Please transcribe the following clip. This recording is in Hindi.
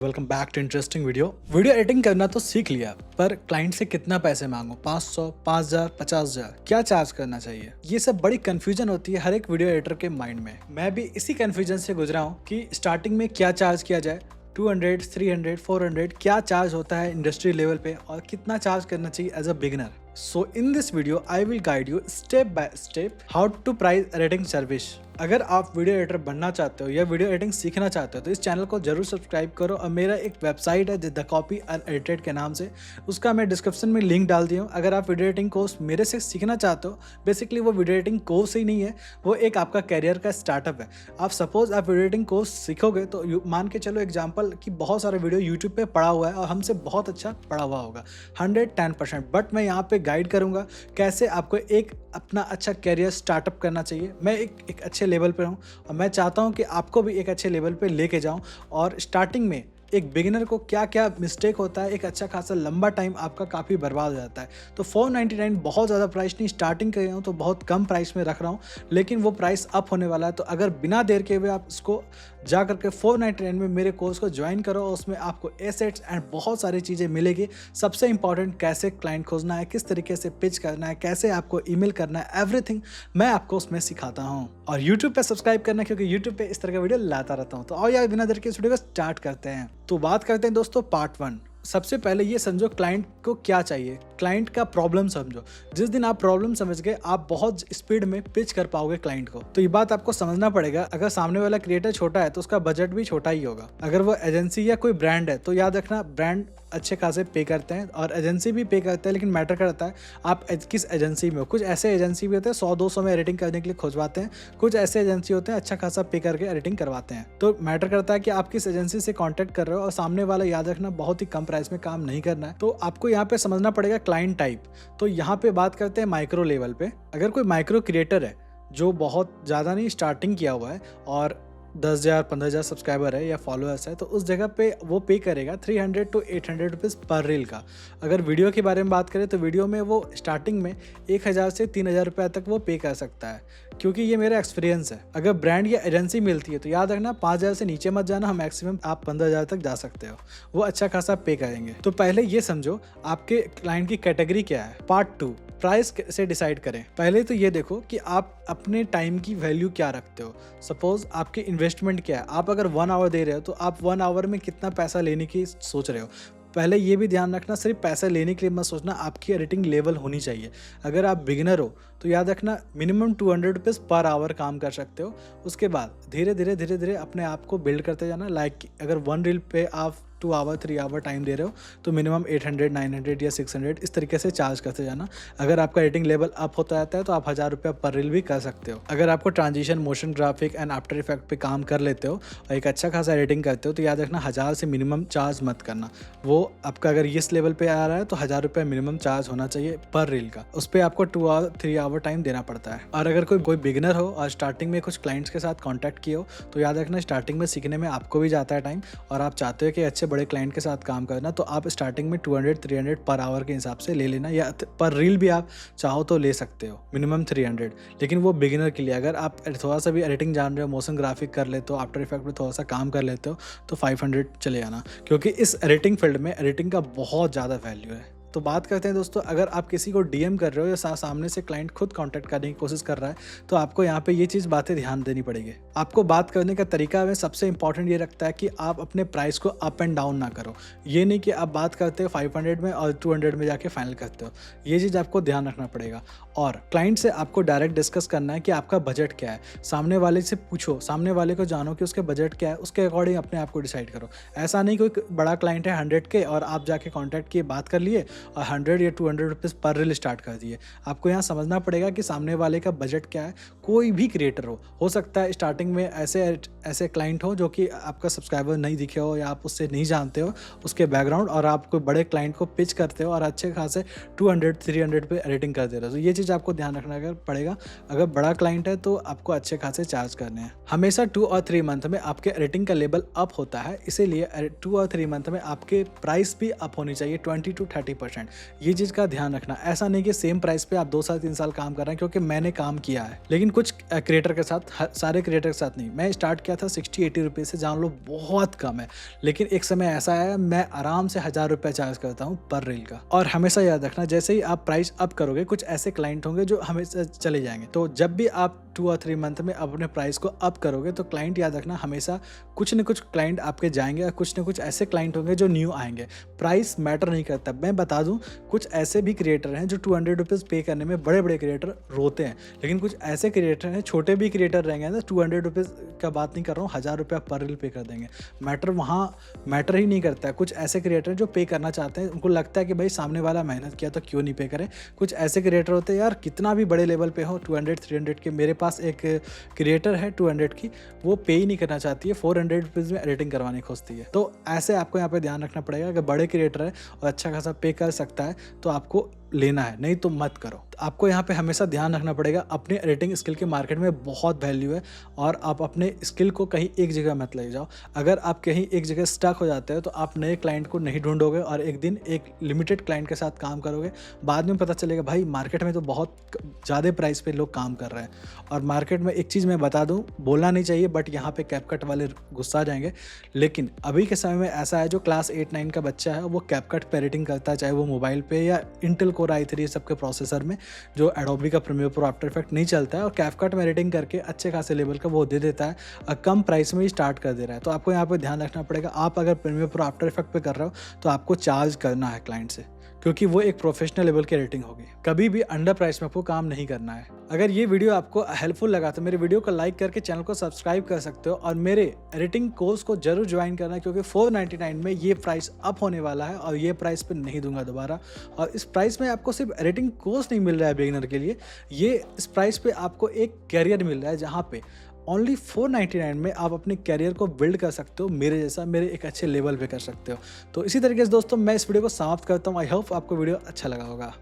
Welcome back to interesting video editing करना तो सीख लिया, पर क्लाइंट से कितना पैसे मांगो? 500, 5000, 50,000 क्या चार्ज करना चाहिए? ये सब बड़ी कंफ्यूजन होती है हर एक वीडियो एडिटर के माइंड में। मैं भी इसी कंफ्यूजन से गुजरा हूँ कि स्टार्टिंग में क्या चार्ज किया जाए, 200, 300, 400 क्या चार्ज होता है इंडस्ट्री लेवल पे और कितना चार्ज करना चाहिए as a beginner. So in this video, I will guide you step by step how to price editing service। अगर आप वीडियो एडिटर बनना चाहते हो या वीडियो एडिटिंग सीखना चाहते हो तो इस चैनल को जरूर सब्सक्राइब करो। और मेरा एक वेबसाइट है द कॉपी अनएडिटेड के नाम से, उसका मैं डिस्क्रिप्शन में लिंक डाल दिया हूँ। अगर आप वीडियो एडिटिंग कोर्स मेरे से सीखना चाहते हो, बेसिकली वो वीडियो एडिटिंग कोर्स ही नहीं है, वो एक आपका कैरियर का स्टार्टअप है। आप सपोज आप वीडियो एडिटिंग कोर्स सीखोगे तो मान के चलो एग्जाम्पल कि बहुत सारे वीडियो यूट्यूब पे पड़ा हुआ है और हमसे बहुत अच्छा पड़ा हुआ होगा 110%, बट मैं यहाँ पे गाइड करूंगा कैसे आपको एक अपना अच्छा कैरियर स्टार्टअप करना चाहिए। मैं एक अच्छे लेवल पे हूँ और मैं चाहता हूँ कि आपको भी एक अच्छे लेवल पे लेके जाऊँ। और स्टार्टिंग में एक बिगिनर को क्या क्या मिस्टेक होता है, एक अच्छा खासा लंबा टाइम आपका काफ़ी बर्बाद हो जाता है। तो 499 बहुत ज़्यादा प्राइस नहीं, स्टार्टिंग कर रहा हूँ तो बहुत कम प्राइस में रख रहा हूँ, लेकिन वो प्राइस अप होने वाला है। तो अगर बिना देर के हुए आप इसको जा करके 499 में मेरे कोर्स को ज्वाइन करो और उसमें आपको एसेट्स एंड बहुत सारी चीज़ें मिलेगी। सबसे इंपॉर्टेंट कैसे क्लाइंट खोजना है, किस तरीके से पिच करना है, कैसे आपको ईमेल करना है, एवरीथिंग मैं आपको उसमें सिखाता हूँ। और यूट्यूब पे सब्सक्राइब करना, क्योंकि यूट्यूब पे इस तरह का वीडियो लाता रहता हूँ। तो और यार बिना देर के इस वीडियो को स्टार्ट करते हैं। तो बात करते हैं दोस्तों पार्ट 1। सबसे पहले ये समझो क्लाइंट को क्या चाहिए, क्लाइंट का प्रॉब्लम समझो। जिस दिन आप प्रॉब्लम समझ गए, आप बहुत स्पीड में पिच कर पाओगे क्लाइंट को। तो ये बात आपको समझना पड़ेगा। अगर सामने वाला क्रिएटर छोटा है तो उसका बजट भी छोटा ही होगा। अगर वो एजेंसी या कोई ब्रांड है तो याद रखना ब्रांड अच्छे खासे पे करते हैं और एजेंसी भी पे करते हैं, लेकिन मैटर करता है आप किस एजेंसी में हो। कुछ ऐसे एजेंसी भी होते हैं 100-200 में एडिटिंग करने के लिए खोजवाते हैं, कुछ ऐसे एजेंसी होते हैं अच्छा खासा पे करके एडिटिंग करवाते हैं। तो मैटर करता है कि आप किस एजेंसी से कॉन्टैक्ट कर रहे हो। और सामने वाला याद रखना बहुत ही कम प्राइस में काम नहीं करना है। तो आपको यहाँ पे समझना पड़ेगा क्लाइंट टाइप। तो यहाँ पे बात करते हैं माइक्रो लेवल पे। अगर कोई माइक्रो क्रिएटर है जो बहुत ज़्यादा नहीं स्टार्टिंग किया हुआ है और 10,000 15,000 सब्सक्राइबर है या फॉलोअर्स है, तो उस जगह पे वो पे करेगा 300 to 800 रुपीज़ पर रील का। अगर वीडियो के बारे में बात करें तो वीडियो में वो स्टार्टिंग में 1,000 से 3,000 रुपये तक वो पे कर सकता है, क्योंकि ये मेरा एक्सपीरियंस है। अगर ब्रांड या एजेंसी मिलती है तो याद रखना 5,000 से नीचे मत जाना, मैक्सिमम आप 15,000 तक जा सकते हो, वो अच्छा खासा पे करेंगे। तो पहले ये समझो आपके क्लाइंट की कैटेगरी क्या है। पार्ट 2 प्राइस से डिसाइड करें। पहले तो ये देखो कि आप अपने टाइम की वैल्यू क्या रखते हो। सपोज आपकी इन्वेस्टमेंट क्या है। आप अगर 1 आवर दे रहे हो तो आप 1 आवर में कितना पैसा लेने की सोच रहे हो। पहले ये भी ध्यान रखना, सिर्फ पैसा लेने के लिए मत सोचना, आपकी एडिटिंग लेवल होनी चाहिए। अगर आप बिगिनर हो तो याद रखना मिनिमम 200 रुपीज़ पर आवर काम कर सकते हो। उसके बाद धीरे धीरे अपने आप को बिल्ड करते जाना। लाइक अगर 1 रील पे आप 2 आवर 3 आवर टाइम दे रहे हो तो मिनिमम 800, 900 या 600 इस तरीके से चार्ज करते जाना। अगर आपका एडिटिंग लेवल अप होता रहता है तो आप 1,000 रुपया पर रील भी कर सकते हो। अगर आपको transition, motion graphic and after effect पे काम कर लेते हो और एक अच्छा खासा एडिटिंग करते हो तो याद रखना 1,000 से मिनिमम चार्ज मत करना। वो आपका अगर इस लेवल पे आ रहा है तो 1,000 रुपया मिनिमम चार्ज होना चाहिए पर रील का। उस पर आपको 2 आवर 3 आवर टाइम देना पड़ता है। और अगर कोई बिगिनर हो और स्टार्टिंग में कुछ क्लाइंट्स के साथ कॉन्टैक्ट किए हो तो याद रखना स्टार्टिंग में सीखने में आपको भी जाता है टाइम, और आप चाहते हो कि अच्छे बड़े क्लाइंट के साथ काम करना, तो आप स्टार्टिंग में 200-300 पर आवर के हिसाब से ले लेना, या पर रील भी आप चाहो तो ले सकते हो मिनिमम 300। लेकिन वो बिगिनर के लिए। अगर आप थोड़ा सा भी एडिटिंग जान रहे हो, मोशन ग्राफिक कर लेते हो, आफ्टर इफेक्ट में थोड़ा सा काम कर लेते हो तो 500 चले जाना, क्योंकि इस एडिटिंग फील्ड में एडिटिंग का बहुत ज़्यादा वैल्यू है। तो बात करते हैं दोस्तों, अगर आप किसी को डीएम कर रहे हो या सामने से क्लाइंट खुद कांटेक्ट करने की कोशिश कर रहा है तो आपको यहाँ पे ये चीज़ बातें ध्यान देनी पड़ेगी। आपको बात करने का तरीका में सबसे इंपॉर्टेंट ये रखता है कि आप अपने प्राइस को अप एंड डाउन ना करो। ये नहीं कि आप बात करते हो 500 में और 200 में जाके फाइनल करते हो, ये चीज़ आपको ध्यान रखना पड़ेगा। और क्लाइंट से आपको डायरेक्ट डिस्कस करना है कि आपका बजट क्या है। सामने वाले से पूछो, सामने वाले को जानो कि उसके बजट क्या है, उसके अकॉर्डिंग अपने आप को डिसाइड करो। ऐसा नहीं कोई बड़ा क्लाइंट है 100 के और आप जाके कॉन्टैक्ट किए, बात कर लिए और 100 या 200 रुपीज़ पर रील स्टार्ट कर दिए। आपको यहाँ समझना पड़ेगा कि सामने वाले का बजट क्या है। कोई भी क्रिएटर हो सकता है स्टार्टिंग में ऐसे क्लाइंट हो जो कि आपका सब्सक्राइबर नहीं दिखे हो या आप उससे नहीं जानते हो उसके बैकग्राउंड, और आप कोई बड़े क्लाइंट को पिच करते हो और अच्छे खासे 200-300 पे एडिटिंग कर दे रहे हो। तो ये चीज़ आपको ध्यान रखना पड़ेगा। अगर बड़ा क्लाइंट है तो आपको अच्छे खासे चार्ज करने हैं। हमेशा 2 और 3 मंथ में आपके एडिटिंग का लेवल अप होता है, इसीलिए 2 और 3 मंथ में आपके प्राइस भी अप होनी चाहिए 20 to 30%। 100%। ये चीज़ का ध्यान रखना, ऐसा नहीं कि सेम प्राइस पे आप 2 साल 3 साल काम कर रहे हैं, क्योंकि मैंने काम किया है, लेकिन कुछ क्रिएटर के साथ, सारे क्रिएटर के साथ नहीं। मैं स्टार्ट किया था 60-80 रुपये से, जान लो बहुत कम है, लेकिन एक समय ऐसा आया मैं आराम से 1000 रुपये चार्ज करता हूँ पर रील का। और हमेशा याद रखना, जैसे ही आप प्राइस अप करोगे, कुछ ऐसे क्लाइंट होंगे जो हमेशा चले जाएंगे। तो जब भी आप 2 और 3 मंथ में अपने प्राइस को अप करोगे तो क्लाइंट याद रखना, हमेशा कुछ न कुछ क्लाइंट आपके जाएंगे और कुछ न कुछ ऐसे क्लाइंट होंगे जो न्यू आएंगे। प्राइस मैटर नहीं करता। मैं बता दूं, कुछ ऐसे भी क्रिएटर हैं जो 200 रुपीज़ पे करने में बड़े बड़े क्रिएटर रोते हैं, लेकिन कुछ ऐसे क्रिएटर हैं, छोटे भी क्रिएटर रहेंगे ना, 200 रुपीज़ का बात नहीं कर रहा हूँ, 1000 रुपया पर रील पे कर देंगे। मैटर वहाँ मैटर ही नहीं करता है। कुछ ऐसे क्रिएटर जो पे करना चाहते हैं, उनको लगता है कि भाई सामने वाला मेहनत किया तो क्यों नहीं पे करे। कुछ ऐसे क्रिएटर होते हैं यार, कितना भी बड़े लेवल पे हो, 200-300 के, मेरे पास एक क्रिएटर है 200 की, वो पे ही नहीं करना चाहती है, 400 रुपीज़ में एडिटिंग करवानी खोजती है। तो ऐसे आपको यहाँ पे ध्यान रखना पड़ेगा। अगर बड़े क्रिएटर है और अच्छा खासा पे कर सकता है तो आपको लेना है, नहीं तो मत करो। तो आपको यहाँ पे हमेशा ध्यान रखना पड़ेगा, अपने एडिटिंग स्किल के मार्केट में बहुत वैल्यू है और आप अपने स्किल को कहीं एक जगह मत ले जाओ। अगर आप कहीं एक जगह स्टक हो जाते हो तो आप नए क्लाइंट को नहीं ढूंढोगे और एक दिन एक लिमिटेड क्लाइंट के साथ काम करोगे, बाद में पता चलेगा भाई मार्केट में तो बहुत ज़्यादा प्राइस पे लोग काम कर रहे हैं। और मार्केट में एक चीज़ मैं बता दूँ, बोलना नहीं चाहिए बट यहाँ पे कैपकट वाले गुस्सा जाएंगे, लेकिन अभी के समय में ऐसा है, जो क्लास 8-9 का बच्चा है वो कैपकट पे एडिटिंग करता है, चाहे वो मोबाइल पे या इंटेल कोर i3 सबके प्रोसेसर में, जो एडोबी का प्रीमियर प्रो, आफ्टर इफेक्ट नहीं चलता है, और कैपकट में एडिटिंग करके अच्छे खासे लेवल का वो दे देता है और कम प्राइस में ही स्टार्ट कर दे रहा है। तो आपको यहाँ पे ध्यान रखना पड़ेगा, आप अगर प्रीमियर प्रो, आफ्टर इफेक्ट पे कर रहे हो तो आपको चार्ज करना है क्लाइंट से, क्योंकि वो एक प्रोफेशनल लेवल की एडिटिंग होगी। कभी भी अंडर प्राइस में आपको काम नहीं करना है। अगर ये वीडियो आपको हेल्पफुल लगा तो मेरे वीडियो को लाइक करके चैनल को सब्सक्राइब कर सकते हो, और मेरे एडिटिंग कोर्स को जरूर ज्वाइन करना, क्योंकि 499 में ये प्राइस अप होने वाला है और ये प्राइस पे नहीं दूंगा दोबारा। और इस प्राइस में आपको सिर्फ एडिटिंग कोर्स नहीं मिल रहा है बिगिनर के लिए, ये इस प्राइस पे आपको एक कैरियर मिल रहा है, जहाँ पे ओनली 499 में आप अपने कैरियर को बिल्ड कर सकते हो, मेरे जैसा, मेरे एक अच्छे लेवल पे कर सकते हो। तो इसी तरीके से दोस्तों मैं इस वीडियो को समाप्त करता हूँ। आई होप आपको वीडियो अच्छा लगा होगा।